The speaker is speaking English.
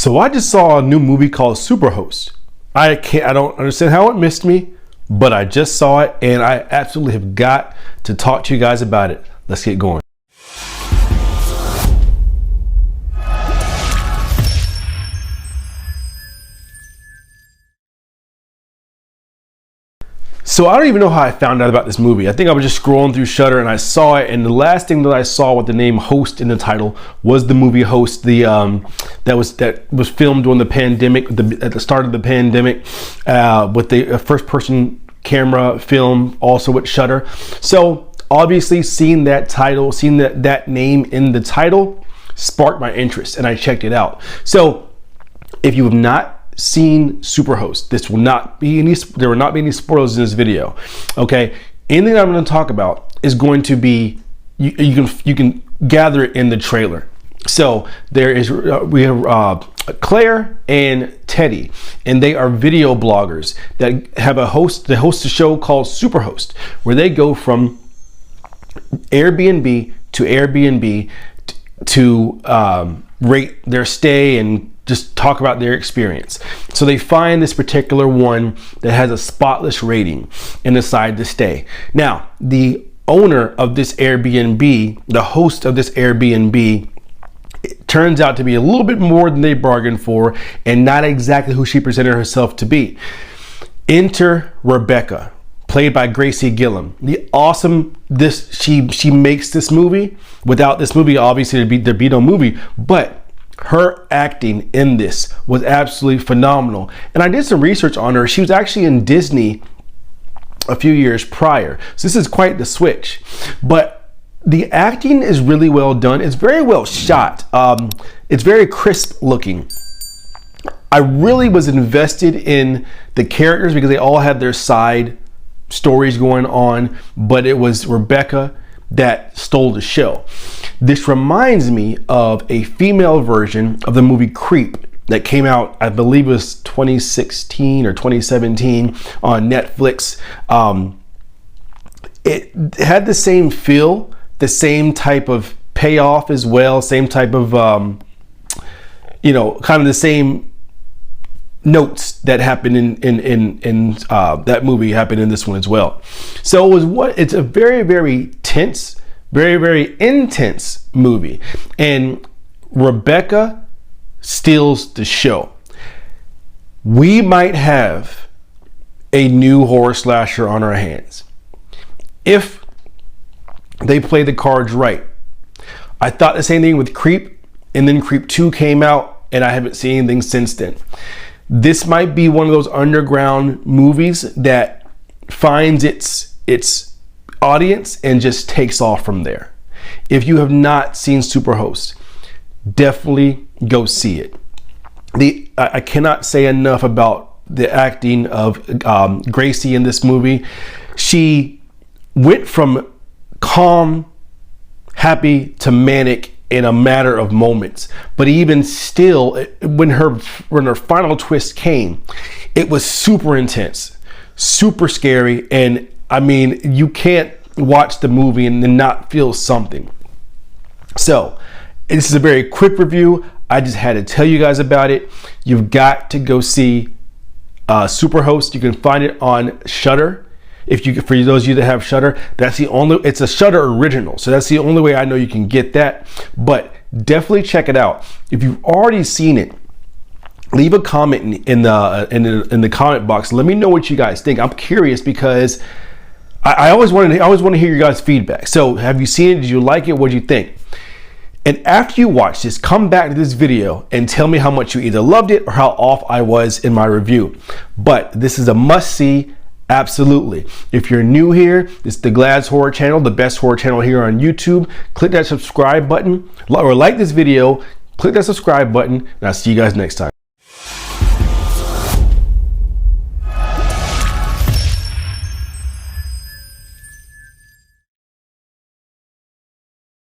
So I just saw a new movie called Superhost. I don't understand how it missed me, but I just saw it and I absolutely have got to talk to you guys about it. Let's get going. So I don't even know how I found out about this movie. I think I was just scrolling through Shudder and I saw it, and the last thing that I saw with the name Host in the title was the movie Host, that was filmed during the pandemic, at the start of the pandemic, with the first-person camera film, also with Shudder. So obviously, seeing that title, seeing that name in the title, sparked my interest, and I checked it out. So if you have not seen Superhost, there will not be any spoilers in this video. Okay, anything that I'm going to talk about is going to be, you can gather it in the trailer. So we have Claire and Teddy, and they are video bloggers that have they host a show called Superhost, where they go from Airbnb to Airbnb to rate their stay and just talk about their experience. So they find this particular one that has a spotless rating and decide to stay. Now, the owner of this Airbnb, the host of this Airbnb, it turns out to be a little bit more than they bargained for and not exactly who she presented herself to be. Enter Rebecca, played by Gracie Gillam. She makes this movie. Without this movie, obviously there'd be no movie, but her acting in this was absolutely phenomenal. And I did some research on her. She was actually in Disney a few years prior. So this is quite the switch. But the acting is really well done. It's very well shot. It's very crisp looking. I really was invested in the characters because they all had their side stories going on, but it was Rebecca that stole the show. This reminds me of a female version of the movie Creep that came out, I believe it was 2016 or 2017 on Netflix. It had the same feel, the same type of payoff as well, same type of, kind of the same notes that happened in that movie happened in this one as well. So it's a very, very tense, very, very intense movie, and Rebecca steals the show. We might have a new horror slasher on our hands if they play the cards right. I thought the same thing with Creep, and then Creep 2 came out, and I haven't seen anything since then. This might be one of those underground movies that finds its audience and just takes off from there. If you have not seen Superhost, definitely go see it. I cannot say enough about the acting of Gracie in this movie. She went from calm, happy to manic in a matter of moments, but even still, when her final twist came, it was super intense, super scary, and I mean, you can't watch the movie and then not feel something. So this is a very quick review. I just had to tell you guys about it. You've got to go see Superhost. You can find it on Shudder. For those of you that have Shudder, it's a Shudder original, so that's the only way I know you can get that. But definitely check it out. If you've already seen it, leave a comment in the comment box. Let me know what you guys think. I'm curious because I always want to hear your guys' feedback. So have you seen it? Did you like it? What do you think? And after you watch this, come back to this video and tell me how much you either loved it or how off I was in my review. But this is a must-see. Absolutely. If you're new here, it's the Glad's Horror Channel, the best horror channel here on YouTube. Click that subscribe button or like this video, click that subscribe button, and I'll see you guys next time.